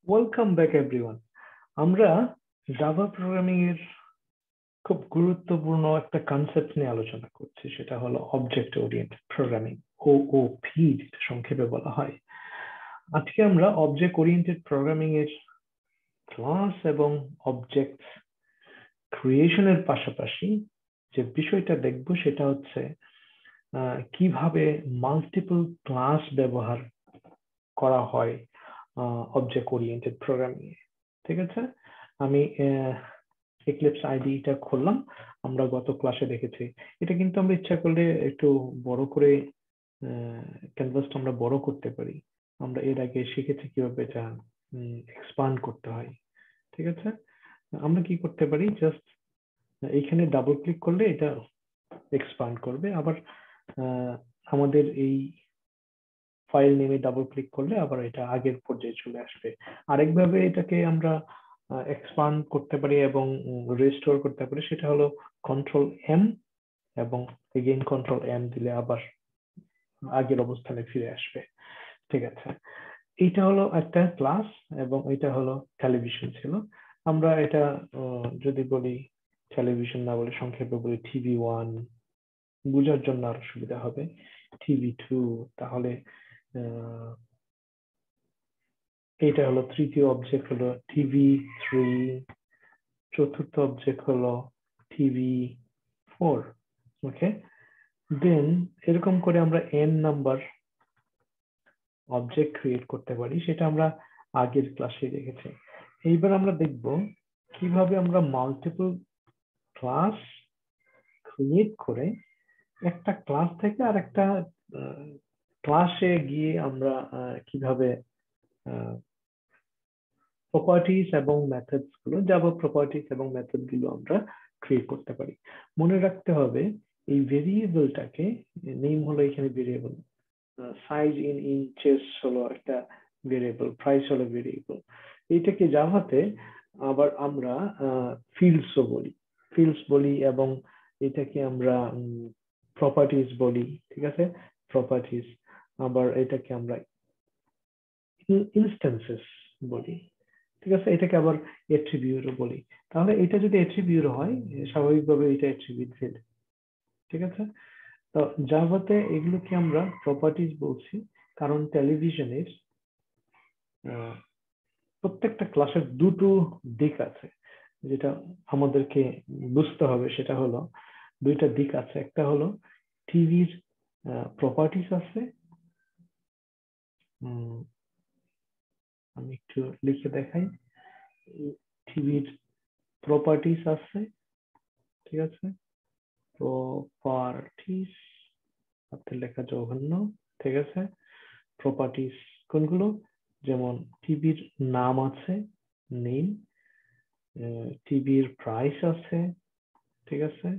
Welcome back everyone. আমরা Java programming এর খুব গুরুত্বপূর্ণ একটা কনসেপ্ট নিয়ে আলোচনা করছি, সেটা হলো অবজেক্ট ওরিয়েন্টেড প্রোগ্রামিং, ওওপি যেটা সংক্ষেপে বলা হয়। আজকে আমরা অবজেক্ট ওরিয়েন্টেড প্রোগ্রামিং এর ক্লাস এবং অবজেক্ট ক্রিয়েশনের পাশাপাশি যে বিষয়টা দেখব সেটা হচ্ছে কিভাবে মাল্টিপল ক্লাস ব্যবহার করা হয় অবজেক্ট ওরিয়েন্টেড প্রোগ্রামিং এ। ঠিক আছে, আমি এক্লিপস আইডিটা খুললাম। আমরা গত ক্লাসে দেখেছি, এটা কিন্তু আমরা ইচ্ছা করলে একটু বড় করে ক্যানভাসটা আমরা বড় করতে পারি। আমরা এর আগে শিখেছি কিভাবে এটা এক্সপান্ড করতে হয়। ঠিক আছে, আমরা কি করতে পারি, জাস্ট এইখানে ডাবল ক্লিক করলে এটা এক্সপান্ড করবে, আবার আমাদের এই ফাইল নেমে ডাবল ক্লিক করলে আবার এটা আগের পর্যায়ে চলে আসবে। আরেকভাবে এটাকে আমরা এক্সপান্ড করতে পারি এবং রিস্টোর করতে পারি, সেটা হলো কন্ট্রোল এম এবং এগেইন কন্ট্রোল এম দিলে আবার আগের অবস্থানে ফিরে আসবে। ঠিক আছে, এইটা হলো একটা ক্লাস এবং এটা হলো টেলিভিশন ছিল। আমরা এটা যদি বলি টেলিভিশন না বলে সংক্ষেপে বলি TV1, বোঝার জন্য আরো সুবিধা হবে। TV2, তাহলে এটা হলো তৃতীয় অবজেক্ট হলো TV3, চতুর্থ অবজেক্ট হলো TV4। ওকে, দেন এরকম করে আমরা n নাম্বার অবজেক্ট ক্রিয়েট করতে পারি, সেটা আমরা আগের ক্লাসে দেখেছি। এইবার আমরা দেখব কিভাবে আমরা মাল্টিপল ক্লাস ক্রিয়েট করে একটা ক্লাস থেকে আরেকটা ক্লাসে গিয়ে আমরা কিভাবে প্রপার্টিজ এবং মেথডস গুলো, জাভা প্রপার্টিজ এবং মেথড গুলো আমরা ক্রিয়েট করতে পারি। মনে রাখতে হবে এই ভেরিয়েবলটাকে, নেম হলো এখানে ভেরিয়েবল, সাইজ ইন ইঞ্চেস হলো একটা ভেরিয়েবল, প্রাইস হলো ভেরিয়েবল। এইটাকে জাভাতে আবার আমরা ফিল্ডস বলি এবং এটাকে আমরা প্রপার্টিজ বলি। ঠিক আছে, প্রপার্টিজ, আবার এটাকে আমরা ইনস্ট্যান্সেস বলি। ঠিক আছে, এটাকে আবার এট্রিবিউট বলি। তাহলে এটা যদি এট্রিবিউট হয়, স্বাভাবিকভাবে এটা এট্রিবিউট ফিল্ড। ঠিক আছে, তো জাভাতে এগুলোকে আমরা প্রপার্টিজ বলছি, কারণ টেলিভিশনের প্রত্যেকটা ক্লাসের দুটো দিক আছে, যেটা আমাদেরকে বুঝতে হবে। সেটা হলো দুইটা দিক আছে, একটা হলো টিভির প্রপার্টিজ আছে, আমি একটু লিখে দেখাই, টিভির প্রপার্টিজ আছে। ঠিক আছে, প্রপার্টিজ হাতের লেখা জঘন্য। ঠিক আছে, প্রপার্টিজ কোনগুলো, যেমন টিভির নাম আছে, নেম, টিভির প্রাইস আছে। ঠিক আছে,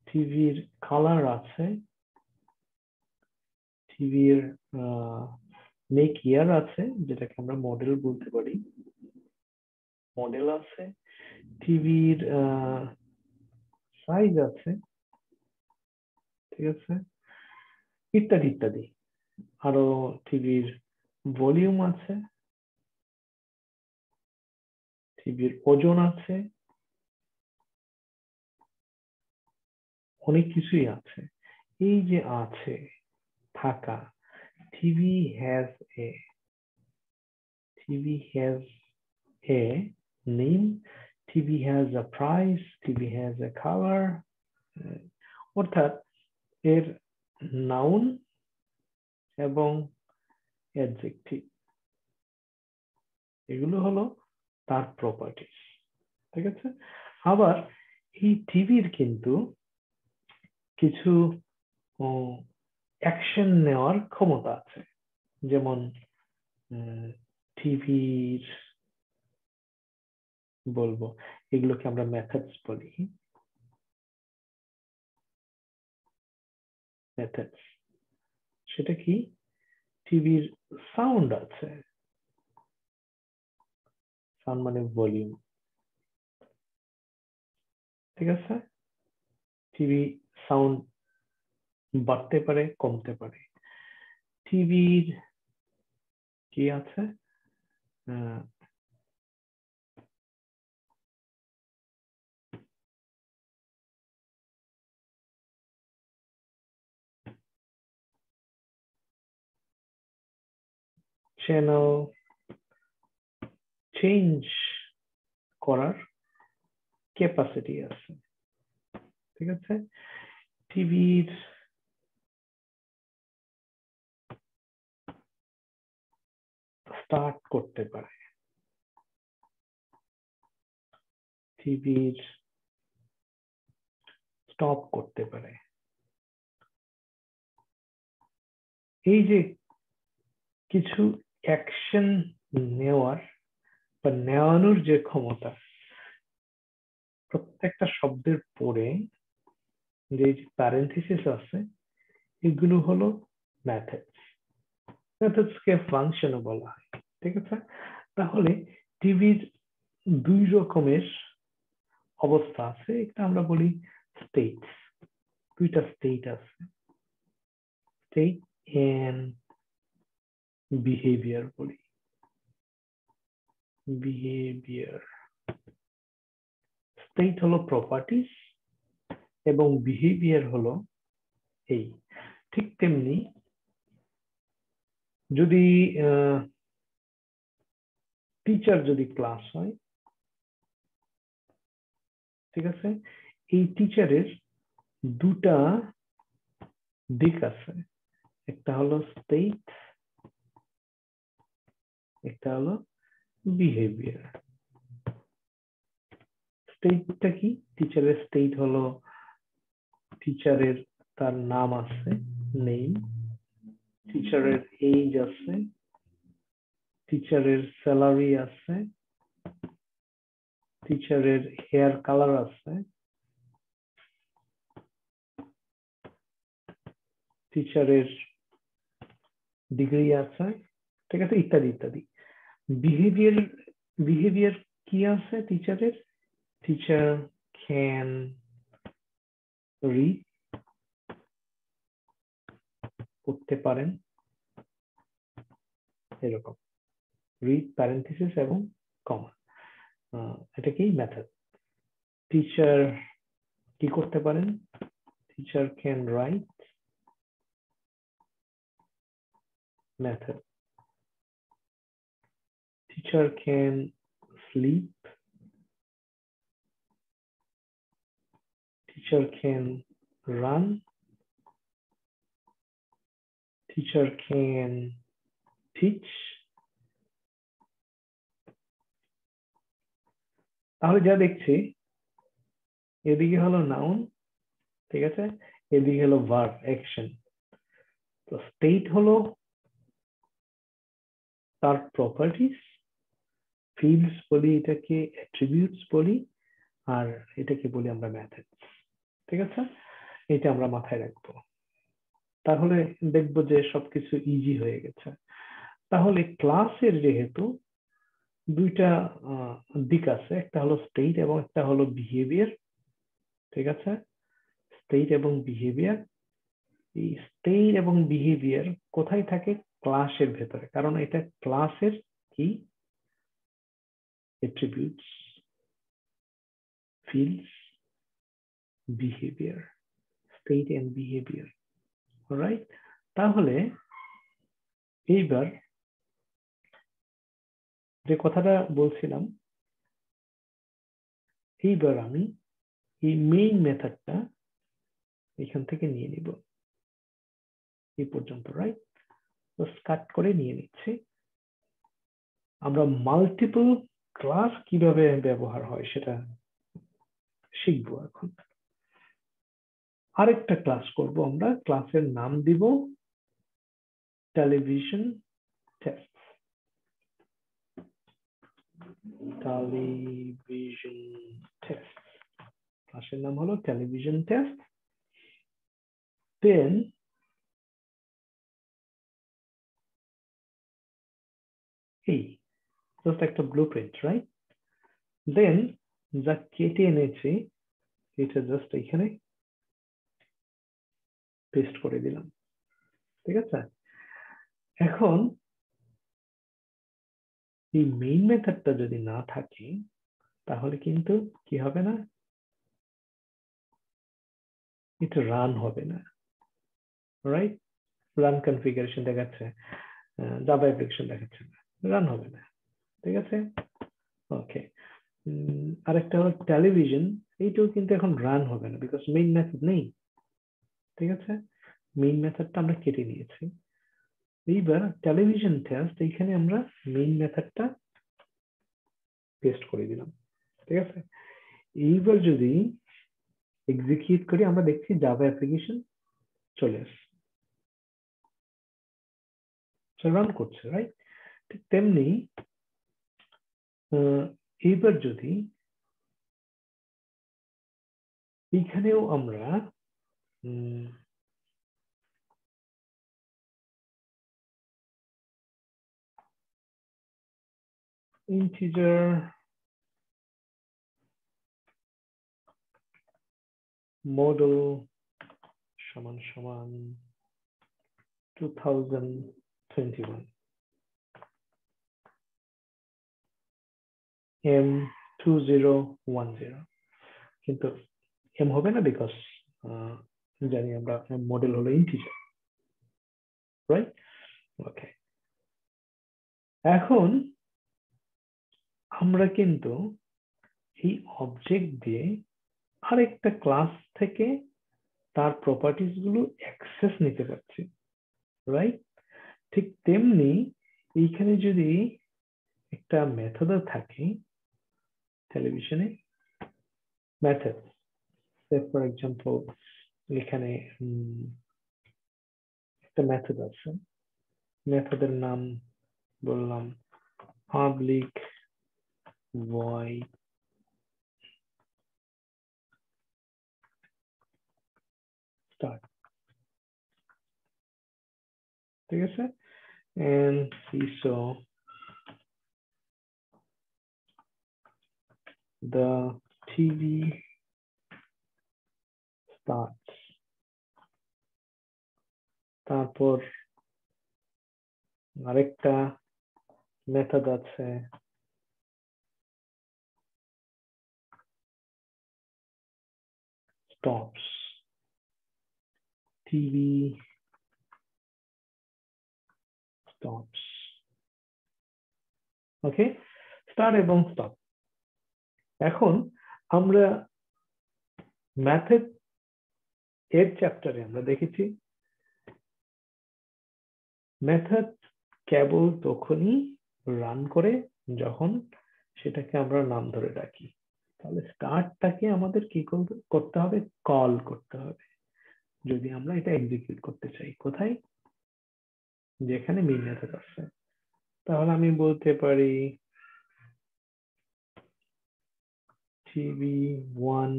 টিভির কালার আছে, টিভির মেক ইয়ার আছে, যেটাকে আমরা মডেল বলতে পারি, মডেল আছে, টিভির সাইজ আছে। ঠিক আছে, ইত্যাদি ইত্যাদি। আরো টিভির ভলিউম আছে, টিভির ওজন আছে, অনেক কিছুই আছে। এই যে আছে থাকা, TV has a name, TV has a price, TV has a colour, অর্থাৎ এর নাউন এবং অ্যাডজেক্টিভ, এগুলো হলো তার প্রপার্টিজ। ঠিক আছে, আবার এই টিভির কিন্তু কিছু অ্যাকশন নেওয়ার ক্ষমতা আছে, যেমন টিভির বলবো, এগুলোকে আমরা মেথডস বলি। মেথডস সেটা কি, টিভির সাউন্ড আছে, সাউন্ড মানে ভলিউম। ঠিক আছে, টিভি সাউন্ড বাড়তে পারে, কমতে পারে। টিভির কি আছে, চ্যানেল চেঞ্জ করার ক্যাপাসিটি আছে, ঠিক আছে। টিভির স্টার্ট করতে পারে, টিভির স্টপ করতে পারে। এই যে কিছু অ্যাকশন নেওয়ার বা নেওয়ানোর যে ক্ষমতা, প্রত্যেকটা শব্দের পরে যে প্যারেনথেসিস আছে এগুলো হলো মেথডস। মেথডসকে ফাংশনও বলা হয়, ঠিক আছে। তাহলে টিভির দুই রকমের অবস্থা আছে, একটা আমরা বলি স্টেটস, দুইটা স্টেট আছে, স্টেট এন্ড বিহেভিয়ার বলি। বিহেভিয়ার, স্টেট হলো প্রপার্টিস এবং বিহেভিয়ার হলো এই। ঠিক তেমনি যদি টিচার যদি ক্লাস হয়, ঠিক আছে, এই টিচারের দুটা দিক আছে, একটা হলো স্টেট, একটা হলো বিহেভিয়ার। স্টেটটা কি? টিচারের স্টেট হলো টিচারের তার নাম আছে, নেম, টিচারের এজ আছে, টিচারের স্যালারি আছে, টিচারের হেয়ার কালার আছে, টিচারের ডিগ্রি আছে, ঠিক আছে, ইত্যাদি ইত্যাদি। বিহেভিয়ার, বিহেভিয়ার কি আছে টিচারের? টিচার ক্যান রিড, পড়তে পারেন, এরকম রিড প্যারেনথেসিস এবং কমা, এটা কি মেথড। টিচার কি করতে পারেন? Teacher can write, method. Teacher can slip, teacher can run, teacher can teach. তাহলে যা দেখছি এদিকে হলো নাউন, ঠিক আছে, এদিকে হলো ভার্ব অ্যাকশন। তো স্টেট হলো তার প্রপার্টিস, ফিল্ডস বলি এটাকে, অ্যাট্রিবিউটস বলি, আর এটাকে বলি আমরা মেথডস, ঠিক আছে। এটা আমরা মাথায় রাখবো, তাহলে দেখবো যে সবকিছু ইজি হয়ে গেছে। তাহলে ক্লাসের যেহেতু দুইটা দিক আছে, একটা হলো স্টেট এবং একটা হলো বিহেভিয়ার, ঠিক আছে, স্টেট এবং বিহেভিয়ার। এই স্টেট এবং বিহেভিয়ার কোথায় থাকে? ক্লাসের ভেতরে, কারণ এটা ক্লাসের কি attributes, fields, behavior, state and behavior, right? তাহলে এইবার যে কথাটা বলছিলাম, এইবার আমি এই মেইন মেথডটা এখান থেকে নিয়ে নিব এই পর্যন্ত, রাইট? কাট করে নিয়ে নিচ্ছি। আমরা মাল্টিপল ক্লাস কিভাবে ব্যবহার হয় সেটা শিখবো এখন। আরেকটা ক্লাস করব আমরা, ক্লাসের নাম দিব টেলিভিশন টেস্ট। টেলিভিশন টেস্ট, ক্লাসের নাম হলো টেলিভিশন টেস্ট। দেন এই জাস্ট একটা ব্লুপ্রিন্ট, রাইট? দেন যা কেটে এনেছি এটা জাস্ট এখানে পেস্ট করে দিলাম, ঠিক আছে। এখন এই মেইন মেথডটা যদি না থাকে তাহলে কিন্তু কি হবে না, এটা রান হবে না, রাইট? রান কনফিগারেশন দেখাচ্ছে, জাভা অ্যাপ্লিকেশন দেখাচ্ছে না, রান হবে না, ঠিক আছে? ওকে, আরেকটা হলো টেলিভিশন, এইটাও কিন্তু এখন রান হবে না বিকজ মেইন মেথড নেই, ঠিক আছে? মেইন মেথডটা আমরা কেটে নিয়েছি। এইবার টেলিভিশন টেস্ট, এইখানে আমরা মেইন মেথডটা পেস্ট করে দিলাম, ঠিক আছে? এইবার যদি এক্সিকিউট করি আমরা দেখছি জাভা অ্যাপ্লিকেশন চলে আসছে, রান করছে, রাইট? ঠিক তেমনি এইবার যদি এইখানেও আমরা ইন্টিজার মডেল সমান সমান 2021 M2010, কিন্তু এম হবে না বিকজ জানি আমরা মডেল হলো ইন্টিজার, রাইট? ওকে, এখন আমরা কিন্তু এই অবজেক্ট দিয়ে আরেকটা ক্লাস থেকে তার প্রপার্টিজ গুলো অ্যাক্সেস নিতে পারছি, রাইট? ঠিক তেমনি এইখানে যদি একটা মেথড থাকে টেলিভিশনে, মেথড ফর এক্সাম্পল এখানে একটা মেথড আছে, মেথডের নাম বললাম পাবলিক void start, ঠিক আছে? and we saw the TV starts, তারপর আরেকটা মেথড আছে stops, TV stops, ওকে? স্টার্ট এবং স্টপ। এখন আমরা মেথড এর চ্যাপ্টারে আমরা দেখেছি মেথড কেবল তখনই রান করে যখন সেটাকে আমরা নাম ধরে রাখি। তাহলে স্টার্টটাকে আমাদের কি করতে হবে? কল করতে হবে যদি আমরা এটা এক্সিকিউট করতে চাই। কোথায়? যেখানে মেইন মেথড আছে। তাহলে আমি বলতে পারি tv1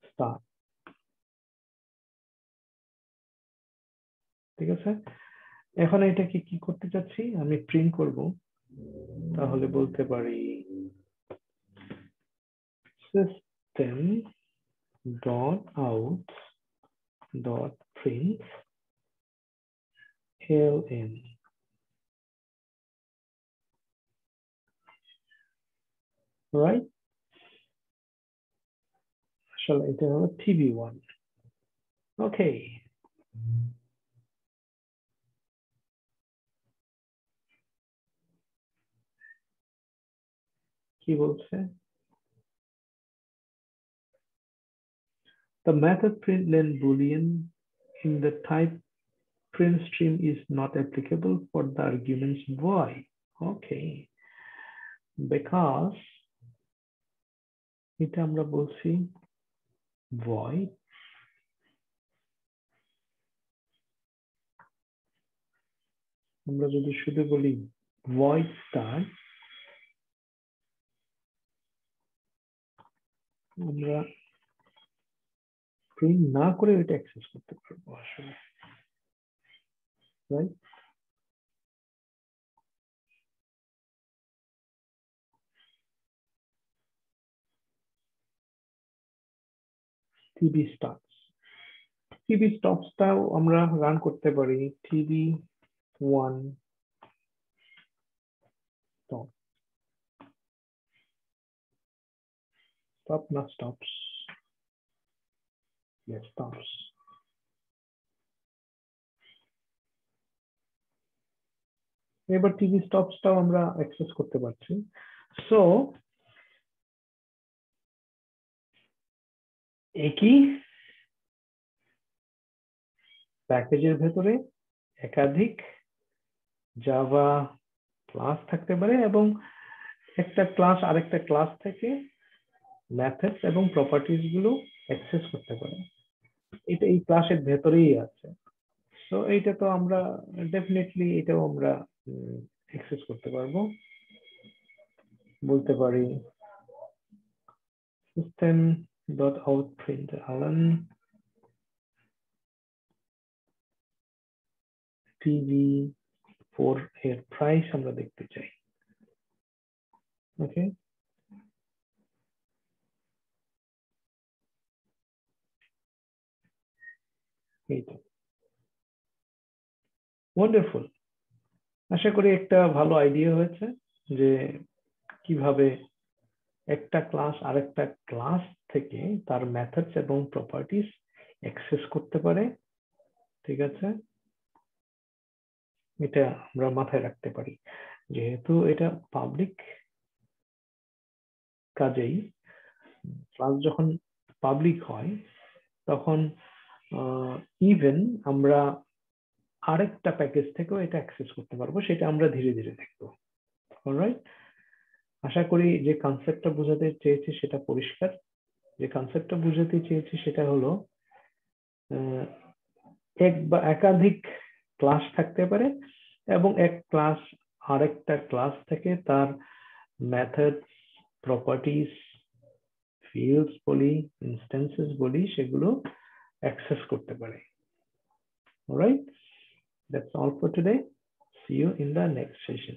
start, ঠিক আছে? এখন এটাকে কি করতে চাচ্ছি? আমি প্রিন্ট করব, তাহলে বলতে পারি system dot out dot print ln, right? আসলে এটা হলো tv1, ওকে। কি বলছে? The method println boolean in the type print stream is not applicable for the arguments void. Okay, because এটা আমরা বলছি void আমরা যদি শুধু বলি void start, আমরা প্রিন্ট না করে এটা অ্যাক্সেস করতে পারবো আসলে, রাইট? tv starts, টিভি স্টপসটাও আমরা রান করতে পারি, টিভি 1 স্টপ, স্টপ না স্টপস, স্টপস। এবার টিভি স্টপসটাও আমরা অ্যাক্সেস করতে পারছি। সো একই প্যাকেজের ভেতরে একাধিক জাভা ক্লাস থাকতে পারে এবং একটা ক্লাস আরেকটা ক্লাস থেকে মেথডস এবং প্রপার্টিজ গুলো অ্যাক্সেস করতে পারে। এটা এই ক্লাসের ভেতরেই আছে। সো এইটা তো আমরা ডেফিনেটলি এটাও আমরা অ্যাক্সেস করতে পারবো। বলতে পারি system.out.println tv4 এর প্রাইস আমরা দেখতে চাই। ওকে, এইটা ওয়ান্ডারফুল। আশা করি একটা ভালো আইডিয়া হয়েছে যে কিভাবে একটা ক্লাস আরেকটা ক্লাস থেকে তার মেথডস এবং প্রপার্টিজ অ্যাক্সেস করতে পারে। ঠিক আছে, এটা আমরা মাথায় রাখতে পারি। যেহেতু এটা পাবলিক, কাজেই ক্লাস যখন পাবলিক হয় তখন ইভেন আমরা আরেকটা প্যাকেজ থেকেও এটা অ্যাক্সেস করতে পারবো, সেটা আমরা ধীরে ধীরে দেখবো। অলরাইট, আশা করি যে কনসেপ্টটা বোঝাতে চেয়েছি সেটা পরিষ্কার। যে কনসেপ্টটা বোঝাতে চেয়েছি সেটা হলো এক বা একাধিক ক্লাস থাকতে পারে এবং এক ক্লাস আরেকটা ক্লাস থেকে তার মেথড, প্রপার্টিজ, ফিল্ডস বলি, ইনস্ট্যান্সেস বলি, সেগুলো অ্যাক্সেস করতে পারে। Alright, that's all for today. See you in the next session.